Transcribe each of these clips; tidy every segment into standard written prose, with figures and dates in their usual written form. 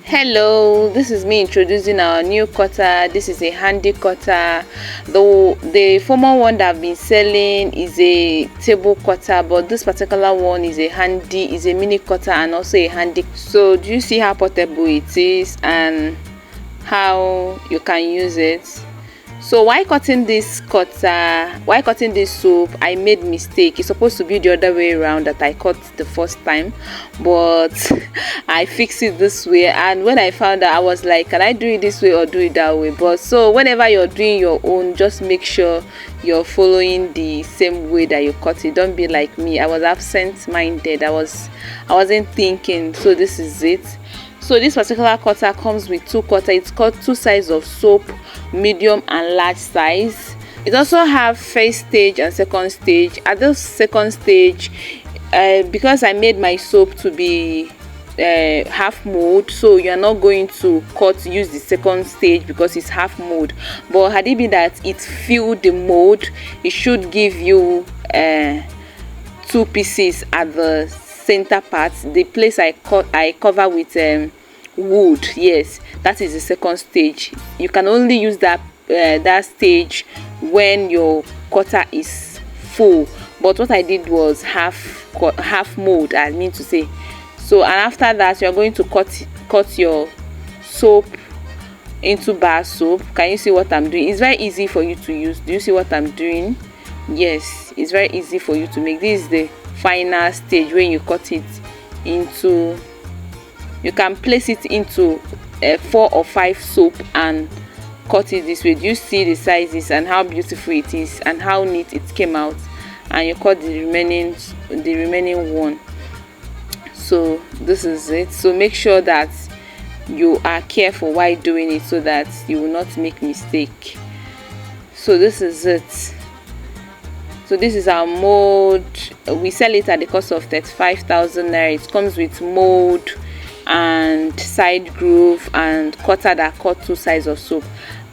Hello, this is me introducing our new cutter. This is a handy cutter. Though the former one that I've been selling is a table cutter, but this particular one is a mini cutter and also a handy. So do you see how portable it is and how you can use it? So while cutting this soap, I made mistake. It's supposed to be the other way around that I cut the first time, but I fixed it this way. And when I found out, I was like, can I do it this way or do it that way? But so whenever you're doing your own, just make sure you're following the same way that you cut it. Don't be like me. I was absent-minded. I wasn't thinking. So this is it. So this particular cutter comes with two cutters. It's got two sizes of soap, medium and large size. It also have first stage and second stage. At the second stage, because I made my soap to be half mold, so you're not going to use the second stage because it's half mold. But had it been that it filled the mold, it should give you two pieces at the center part. The place I cover with wood. Yes, that is the second stage. You can only use that stage when your cutter is full, but what I did was half mold, I mean to say. So and after that, you're going to cut your soap into bar soap. Can you see what I'm doing? It's very easy for you to use. Do you see what I'm doing? Yes, it's very easy for you to make. This is the final stage when you cut it into. You can place it into 4 or 5 soap and cut it this way. Do you see the sizes and how beautiful it is and how neat it came out? And you cut the remaining one. So this is it. So make sure that you are careful while doing it so that you will not make mistake. So this is it. So this is our mold. We sell it at the cost of 35,000 naira. It comes with mold and side groove and cutter that cut two sides of soap.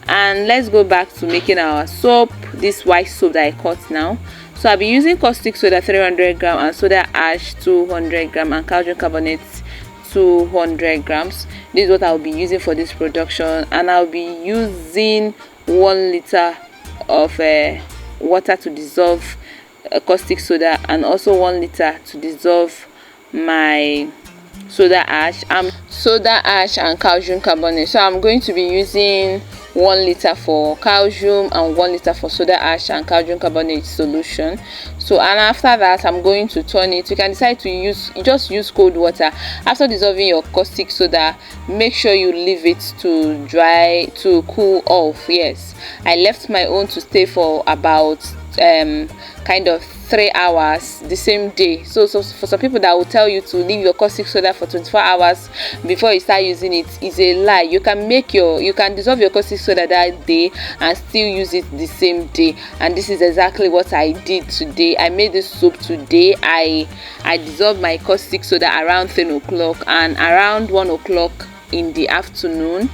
And let's go back to making our soap. This white soap that I cut now. So I'll be using caustic soda 300 gram and soda ash 200 gram and calcium carbonate 200 grams. This is what I'll be using for this production, and I'll be using 1 liter of water to dissolve caustic soda and also 1 liter to dissolve my soda ash and calcium carbonate. So I'm going to be using 1 liter for calcium and 1 liter for soda ash and calcium carbonate solution. So and after that, I'm going to turn it. You can decide to just use cold water. After dissolving your caustic soda, make sure you leave it to dry, to cool off. Yes, I left my own to stay for about kind of 3 hours the same day. So for some people that will tell you to leave your caustic soda for 24 hours before you start using it is a lie. You can dissolve your caustic soda that day and still use it the same day, and this is exactly what I did today. I made this soap today. I dissolved my caustic soda around 10 o'clock, and around 1 o'clock in the afternoon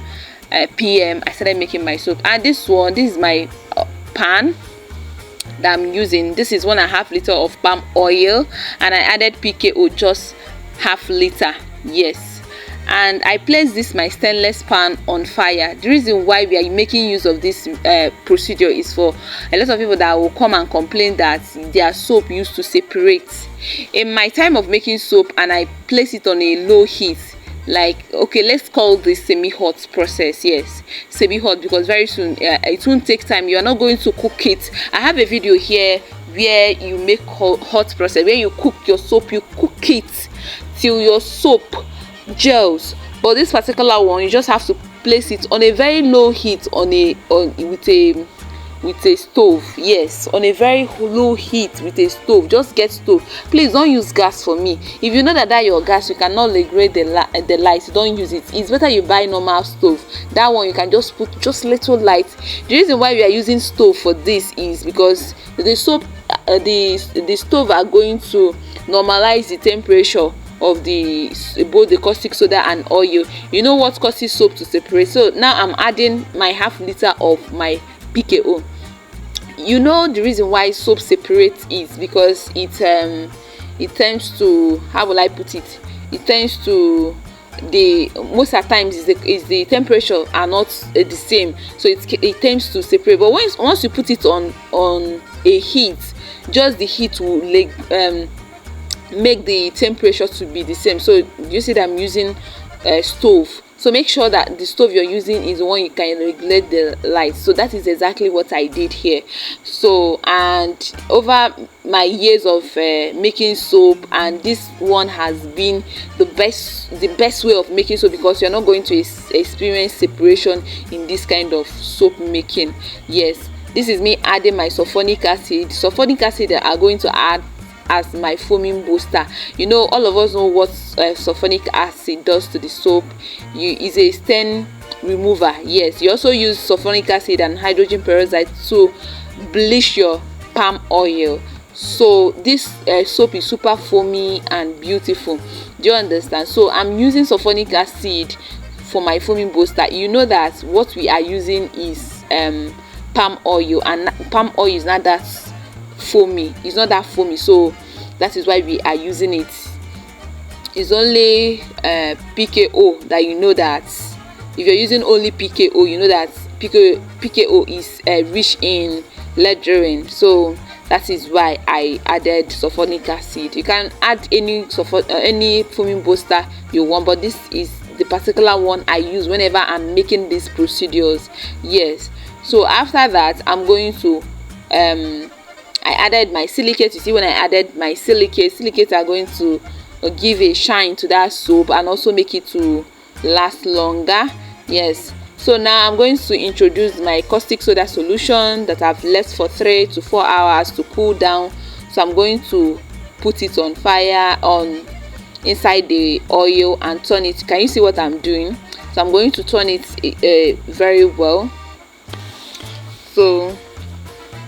PM I started making my soap. And this is my pan that I'm using. This is 1.5 liter of palm oil, and I added PKO just half liter. Yes, and I placed my stainless pan on fire. The reason why we are making use of this procedure is for a lot of people that will come and complain that their soap used to separate. In my time of making soap, and I place it on a low heat, like, okay, let's call this semi-hot process. Yes, semi-hot, because very soon it won't take time. You are not going to cook it. I have a video here where you make hot process, where you cook your soap. You cook it till your soap gels. But this particular one, you just have to place it on a very low heat with a stove. Yes, on a very low heat with a stove. Just get stove. Please don't use gas for me. If you know that your gas, you cannot regulate the light, don't use it. It's better you buy normal stove. That one you can just put just little light. The reason why we are using stove for this is because the soap the stove are going to normalize the temperature of both the caustic soda and oil. You know what causes soap to separate. So now I'm adding my half liter of my PKO. You know the reason why soap separates is because it tends to, how will I put it? It tends to the most at times is the temperature are not the same, so it tends to separate. But once you put it on a heat, just the heat will make the temperature to be the same. So you see that I'm using a stove, so make sure that the stove you're using is the one you can regulate the light. So that is exactly what I did here. So, and over my years of making soap, and this one has been the best way of making soap, because you're not going to experience separation in this kind of soap making. Yes, this is me adding my sulfonic acid that I'm going to add as my foaming booster. You know, all of us know what sulfonic acid does to the soap. Is a stain remover. Yes, you also use sulfonic acid and hydrogen peroxide to bleach your palm oil. So this soap is super foamy and beautiful. Do you understand? So I'm using sulfonic acid for my foaming booster. You know that what we are using is palm oil, and palm oil is not that foamy. It's not that foamy, so that is why we are using it. It's only PKO that you know that if you're using only PKO, you know that PKO is rich in leading. So that is why I added sulfonic acid. You can add any foaming booster you want, but this is the particular one I use whenever I'm making these procedures. Yes. So after that, I'm going to I added my silicates. You see, when I added my silicates are going to give a shine to that soap and also make it to last longer. Yes. So now I'm going to introduce my caustic soda solution that I've left for 3 to 4 hours to cool down. So I'm going to put it on fire inside the oil and turn it. Can you see what I'm doing? So I'm going to turn it very well. So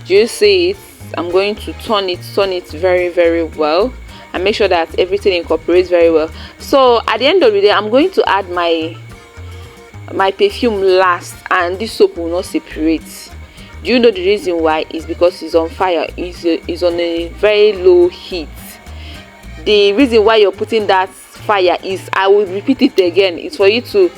do you see it? I'm going to turn it very, very well, and make sure that everything incorporates very well. So at the end of the day, I'm going to add my perfume last, and this soap will not separate. Do you know the reason why? Is because it's on fire. It's on a very low heat. The reason why you're putting that fire is, I will repeat it again, it's for you to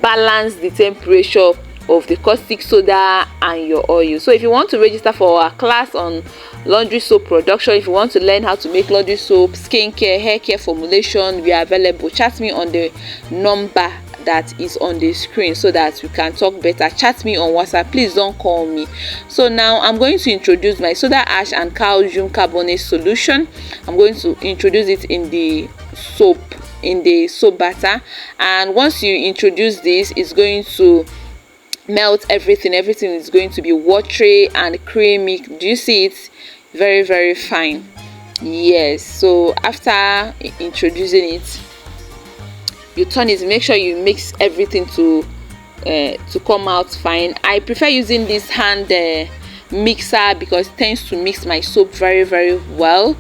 balance the temperature of the caustic soda and your oil. So if you want to register for our class on laundry soap production, if you want to learn how to make laundry soap, skincare, hair care formulation, we are available. Chat me on the number that is on the screen so that we can talk better. Chat me on WhatsApp, please don't call me. So now I'm going to introduce my soda ash and calcium carbonate solution. I'm going to introduce it in the soap batter, and once you introduce this, it's going to melt everything is going to be watery and creamy. Do you see it? Very, very fine. Yes. So after introducing it, you turn it. Make sure you mix everything to come out fine. I prefer using this hand mixer because it tends to mix my soap very, very well,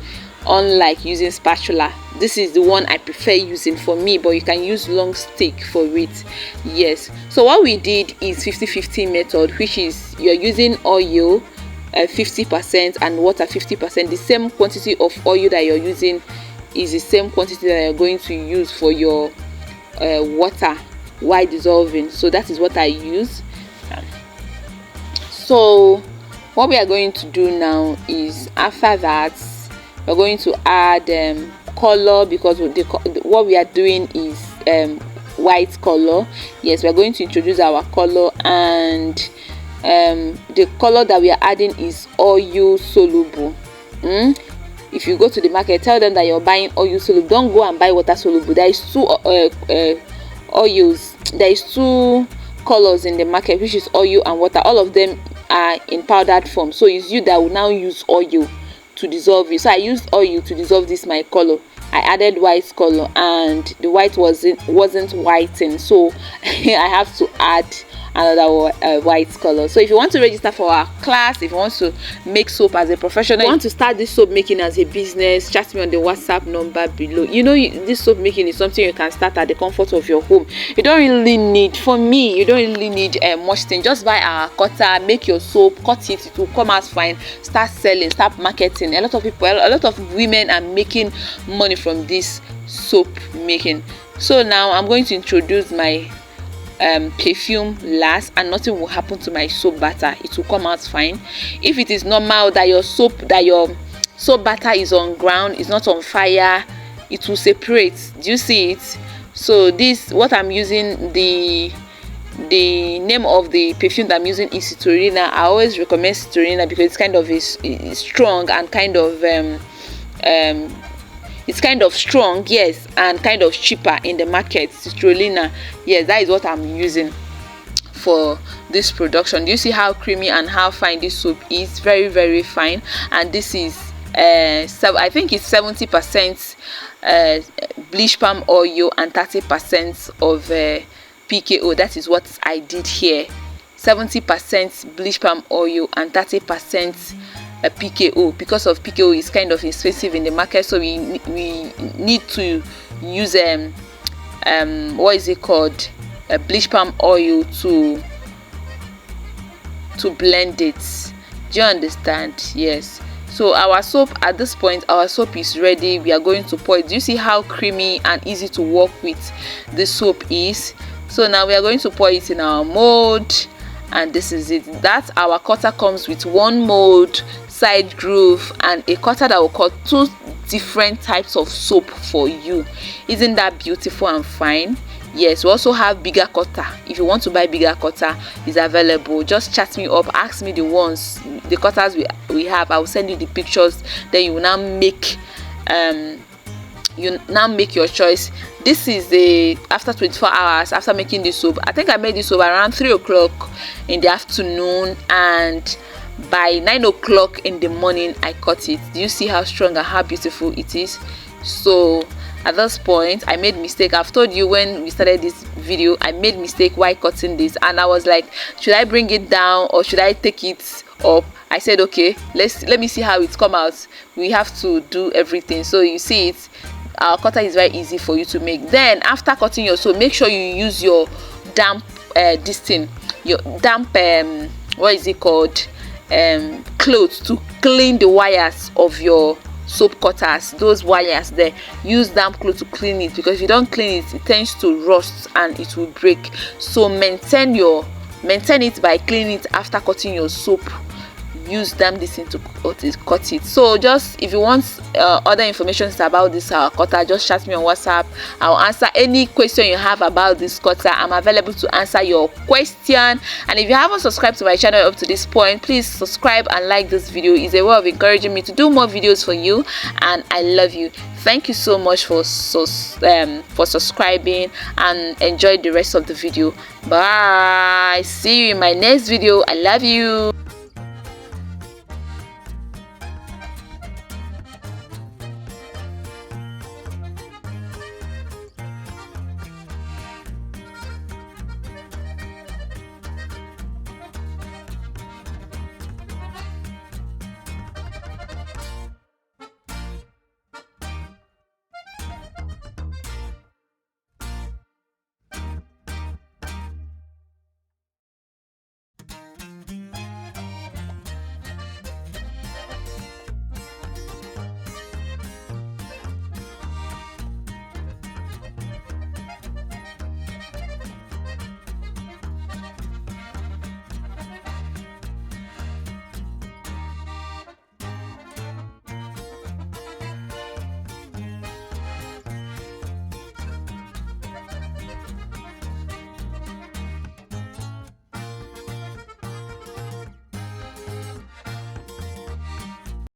unlike using spatula. This is the one I prefer using for me, but you can use long stick for it. Yes. So what we did is 50-50 method, which is you're using oil 50% and water 50%. The same quantity of oil that you're using is the same quantity that you're going to use for your water while dissolving. So that is what I use. So what we are going to do now is, after that, we're going to add color, because what we are doing is white color. Yes, we are going to introduce our color, and the color that we are adding is oil soluble. If you go to the market, tell them that you're buying oil soluble. Don't go and buy water soluble. There is two oils. There is two colors in the market, which is oil and water. All of them are in powdered form. So it's you that will now use oil to dissolve it. So I used oil to dissolve this my color. I added white color, and the white wasn't whitened, so I have to add another white color. So if you want to register for our class, if you want to make soap as a professional, you want to start this soap making as a business, chat me on the WhatsApp number below. You know, this soap making is something you can start at the comfort of your home. You don't really need, for me, you don't really need much thing. Just buy our cutter, make your soap, cut it, it will come out fine, start selling, start marketing. A lot of women are making money from this soap making. So now I'm going to introduce my perfume last, and nothing will happen to my soap batter. It will come out fine. If it is normal that your soap batter is on ground, is not on fire, it will separate. Do you see it? So this, what I'm using, the name of the perfume that I'm using is Citorina. I always recommend Citorina because it's kind of is strong and kind of it's kind of strong, yes, and kind of cheaper in the market. Citrulina, yes, that is what I'm using for this production. Do you see how creamy and how fine this soap is? Very, very fine. And this is so I think it's 70% bleach palm oil and 30% of PKO. That is what I did here. 70% bleach palm oil and 30% PKO, because of PKO is kind of expensive in the market, so we need to use what is it called, bleach palm oil to blend it. Do you understand? Yes. So our soap, at this point, our soap is ready. We are going to pour it. Do you see how creamy and easy to work with the soap is? So now we are going to pour it in our mold, and this is it. That our cutter comes with one mold, side groove, and a cutter that will cut 2 different types of soap for you. Isn't that beautiful and fine? Yes, we also have bigger cutter. If you want to buy bigger cutter, is available. Just chat me up, ask me the cutters we have. I will send you the pictures, then you will now make your choice. This is after 24 hours after making this soap. I think I made this soap around 3 o'clock in the afternoon, and by 9 o'clock in the morning I cut it. Do you see how strong and how beautiful it is? So at this point I made mistake. I've told you when we started this video, I made mistake while cutting this, and I was like, should I bring it down or should I take it up? I said, okay, let me see how it's come out. We have to do everything. So you see it, our cutter is very easy for you to make. Then after cutting your soap, make sure you use your damp your damp what is it called, clothes to clean the wires of your soap cutters. Those wires there, use damp cloth to clean it, because if you don't clean it, it tends to rust and it will break. So maintain it by cleaning it after cutting your soap. Use damp this thing to cut it. So just if you want other information about this cutter, just chat me on WhatsApp. I'll answer any question you have about this cutter. I'm available to answer your question. And if you haven't subscribed to my channel up to this point, please subscribe and like this video. It's a way of encouraging me to do more videos for you, and I love you. Thank you so much for subscribing, and enjoy the rest of the video. Bye. See you in my next video. I love you.